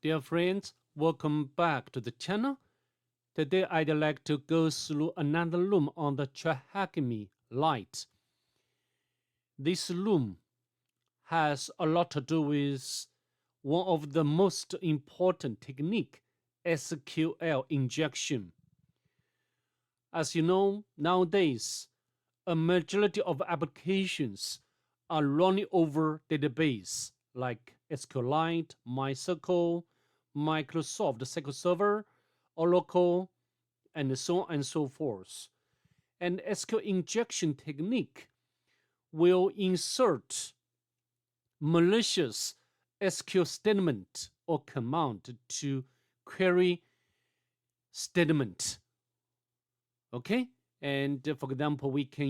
Dear friends, welcome back to the channel. Today I'd like to go through another room on the TryHackMe Lite. This room has a lot to do with one of the most important technique, SQL injection. As you know, nowadays, a majority of applications are running over database like SQLite, MySQL, Microsoft SQL Server, Oracle, and so on and so forth. And SQL injection technique will insert malicious SQL statement or command to query statement. Okay, and for example, we can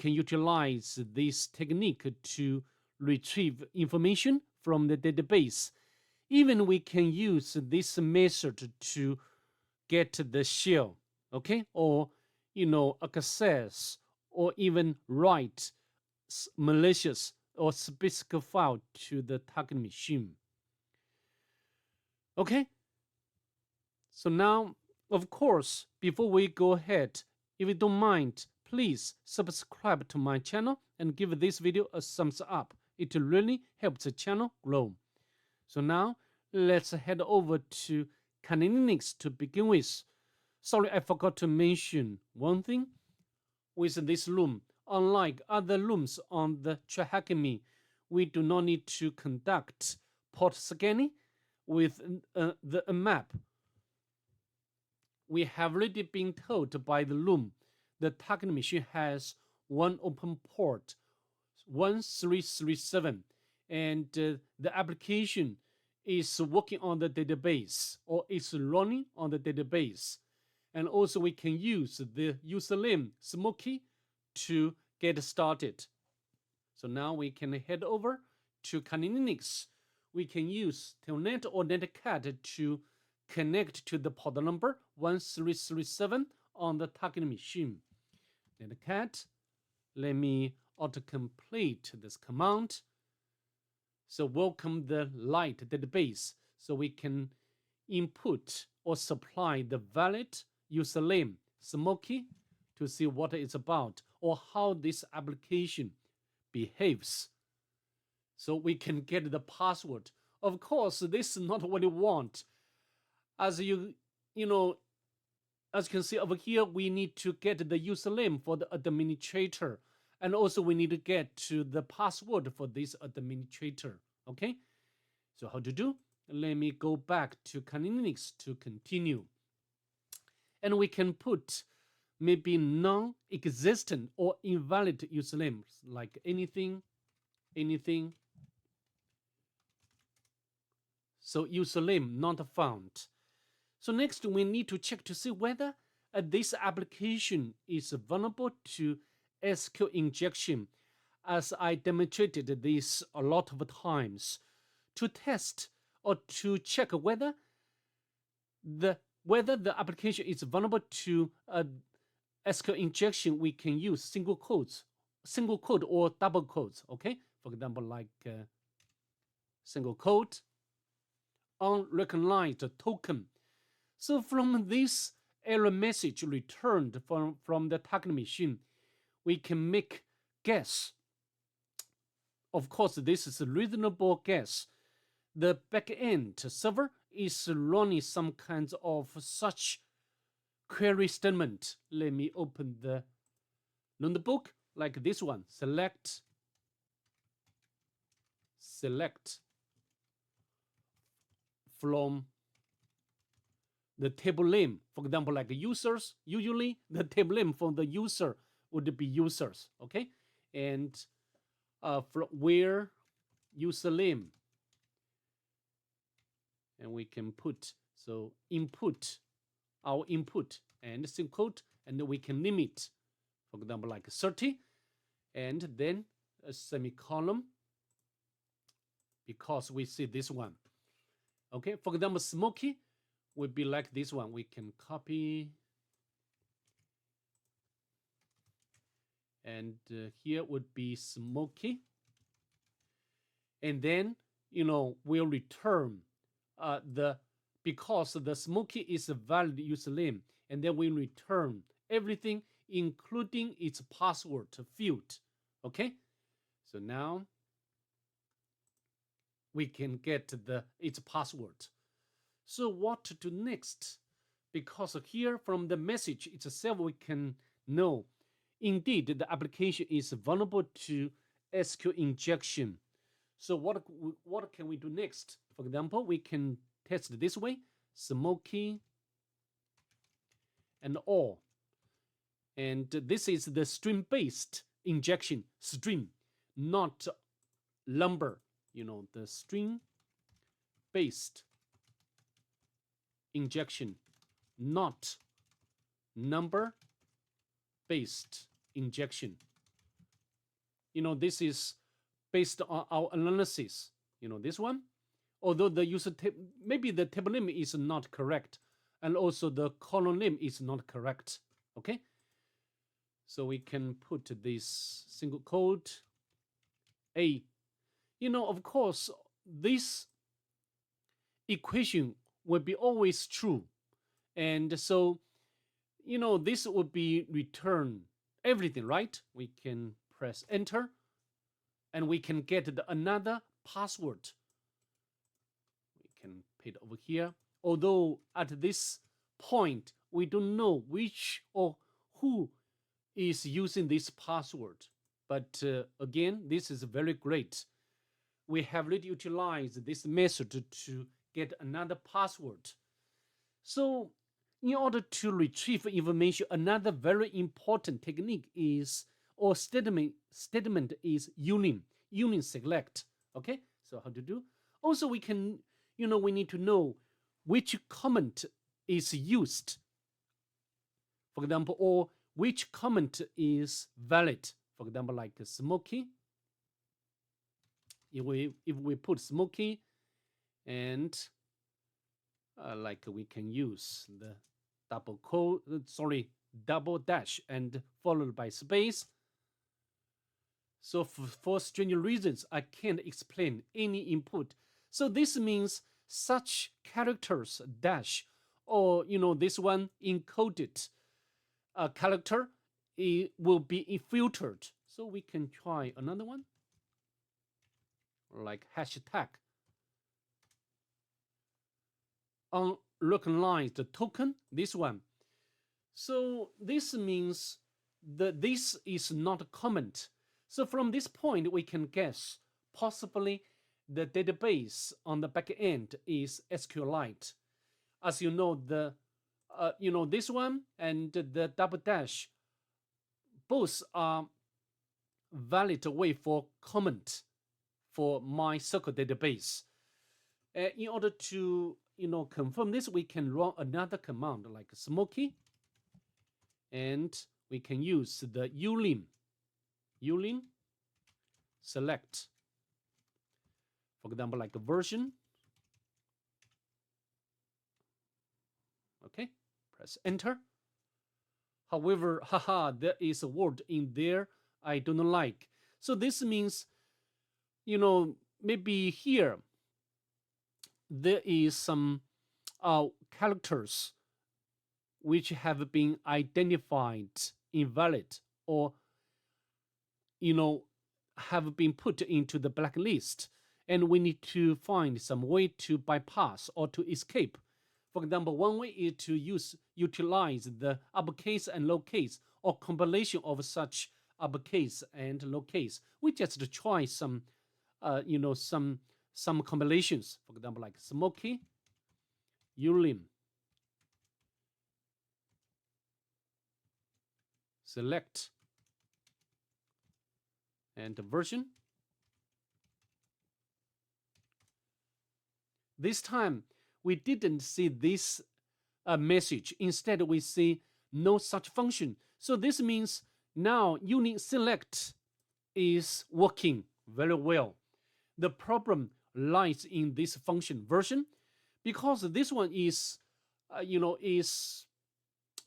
utilize this technique to retrieve information from the database. Even we can use this method to get the shell, okay, or access or even write malicious or specific file to the target machine. Okay, so now, of course, before we go ahead, if you don't mind, please subscribe to my channel and give this video a thumbs up. It really helps the channel grow. So now, let's head over to Kali Linux to begin with. Sorry, I forgot to mention one thing. With this room, unlike other rooms on the TryHackMe, we do not need to conduct port scanning with the map. We have already been told by the room the target machine has one open port, 1337, and the application is working on the database or is running on the database. And also we can use the username Smoky to get started. So now we can head over to Kali Linux. We can use Telnet or Netcat to connect to the port number 1337 on the target machine. Netcat, let me autocomplete this command. So welcome the Lite database. So we can input or supply the valid username Smoky to see what it's about or how this application behaves. So we can get the password. Of course, this is not what you want. As you can see over here, we need to get the username for the administrator. And also we need to get to the password for this administrator. Okay, so how to do? Let me go back to Kali Linux to continue. And we can put maybe non-existent or invalid usernames like anything. So username not found. So next we need to check to see whether this application is vulnerable to SQL injection, as I demonstrated this a lot of times, to test or to check whether the application is vulnerable to SQL injection. We can use single code or double quotes. Okay, for example, like single quote, unrecognized token. So from this error message returned from the target machine, we can make guess. Of course, this is a reasonable guess. The backend server is running some kinds of such query statement. Let me open the notebook like this one. Select from the table name. For example, like users, usually the table name for the user would be users, okay? And from where username, and we can put, so input, our input, and single quote, and we can limit, for example, like 30, and then a semicolon, because we see this one. Okay, for example, Smoky would be like this one. We can copy, and here would be Smoky, and then we'll return because the Smoky is a valid username, and then we return everything, including its password field. Okay, so now we can get its password. So what to do next? Because here from the message itself, we can know indeed the application is vulnerable to SQL injection. So what can we do next? For example, we can test this way: Smoky and all. And this is the string-based injection. String, not number. The string-based injection, not number-based injection. This is based on our analysis. This one, although the user maybe the table name is not correct, and also the column name is not correct. Okay, so we can put this single quote A. Of course, this equation will be always true, and so this would be return everything, right? We can press enter, and we can get another password. We can put it over here. Although at this point we don't know which or who is using this password, but again, this is very great. We have already utilized this method to get another password. So in order to retrieve information, another very important technique is, or statement is union select. Okay, so how to do? Also, we can, we need to know which comment is used, for example, or which comment is valid. For example, like Smoky. If we put Smoky, and like we can use the double dash and followed by space. So for strange reasons, I can't explain any input. So this means such characters dash, or this one encoded character, it will be filtered. So we can try another one, like hashtag unrecognized token, this one. So this means that this is not a comment. So from this point, we can guess possibly the database on the back end is SQLite. As you know, this one and the double dash both are valid way for comment for my SQL database. In order to confirm this, we can run another command like Smoky, and we can use the ulim select, for example, like a version. Okay, press enter. However, there is a word in there I don't like. So this means, maybe here there is some characters which have been identified invalid, or have been put into the blacklist, and we need to find some way to bypass or to escape. For example, one way is to utilize the uppercase and lowercase, or compilation of such uppercase and lowercase. We just try some combinations. For example, like Smoky, ulim select, and version. This time we didn't see this message. Instead, we see no such function. So this means now unit select is working very well. The problem lies in this function version, because this one is is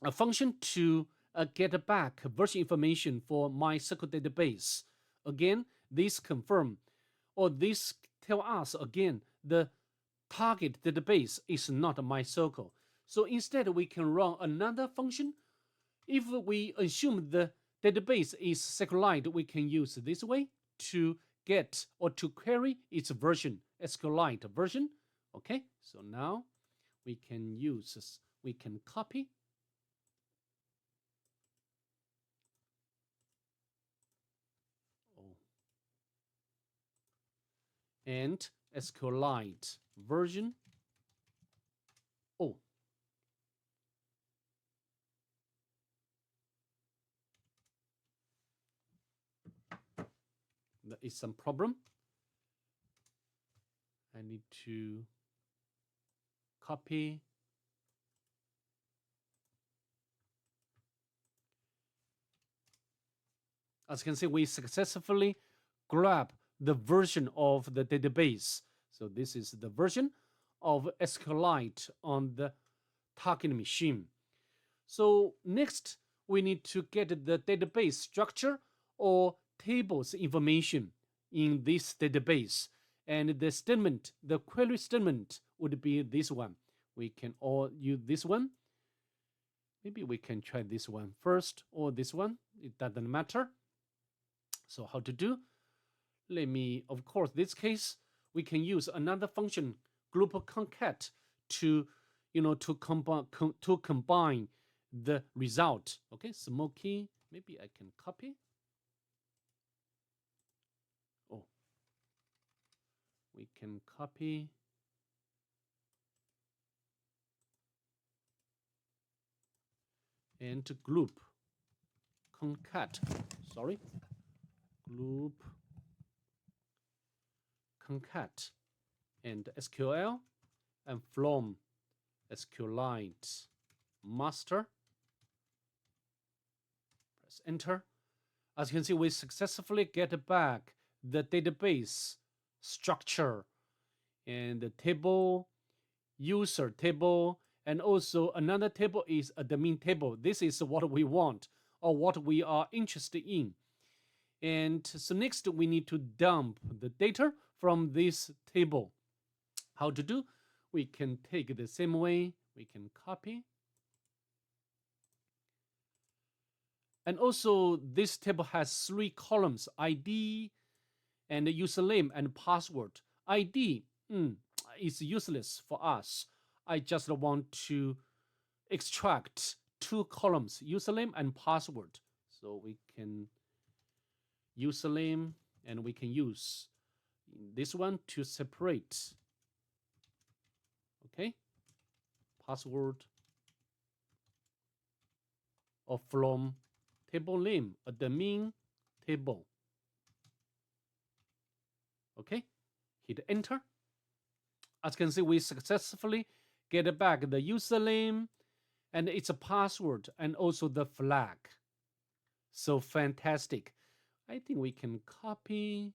a function to get back version information for my SQL database. Again, this confirm, or this tell us again the target database is not MySQL. So instead, we can run another function. If we assume the database is SQLite, we can use this way to get or to query its version, SQLite version. Okay, so now we can copy and SQLite version. Oh, there is some problem. I need to copy. As you can see, we successfully grab the version of the database. So this is the version of SQLite on the target machine. So next, we need to get the database structure or tables information in this database. And the statement, the query statement would be this one. We can all use this one. Maybe we can try this one first or this one. It doesn't matter. So how to do? Let me, of course, this case, we can use another function, group concat, to, to combine the result. Okay, smoky. Maybe I can copy. Oh, we can copy. And group concat. Sorry, group concat and SQL and from SQLite master. Press enter. As you can see, we successfully get back the database structure and the table, user table, and also another table is a admin table. This is what we want or what we are interested in. And so next we need to dump the data from this table. How to do? We can take the same way. We can copy. And also this table has 3 columns, ID and username and password. ID is useless for us. I just want to extract 2 columns, username and password. So we can username and we can use this one to separate. Okay, password or from table name, admin table. Okay, hit enter. As you can see, we successfully get back the username and its password and also the flag. So fantastic. I think we can copy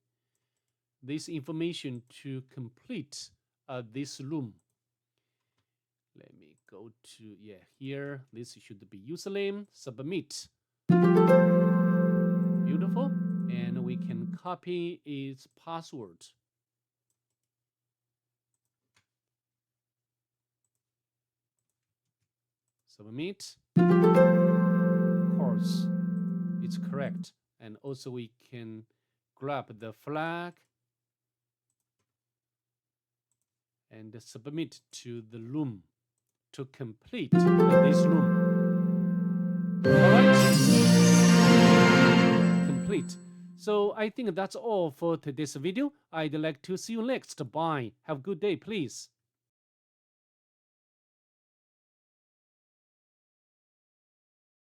this information to complete this room. Let me go to, here. This should be username, submit. Beautiful. And we can copy its password. Submit. Of course, it's correct. And also we can grab the flag and submit to the room to complete this room. All right, complete. So I think that's all for today's video. I'd like to see you next. Bye. Have a good day, please.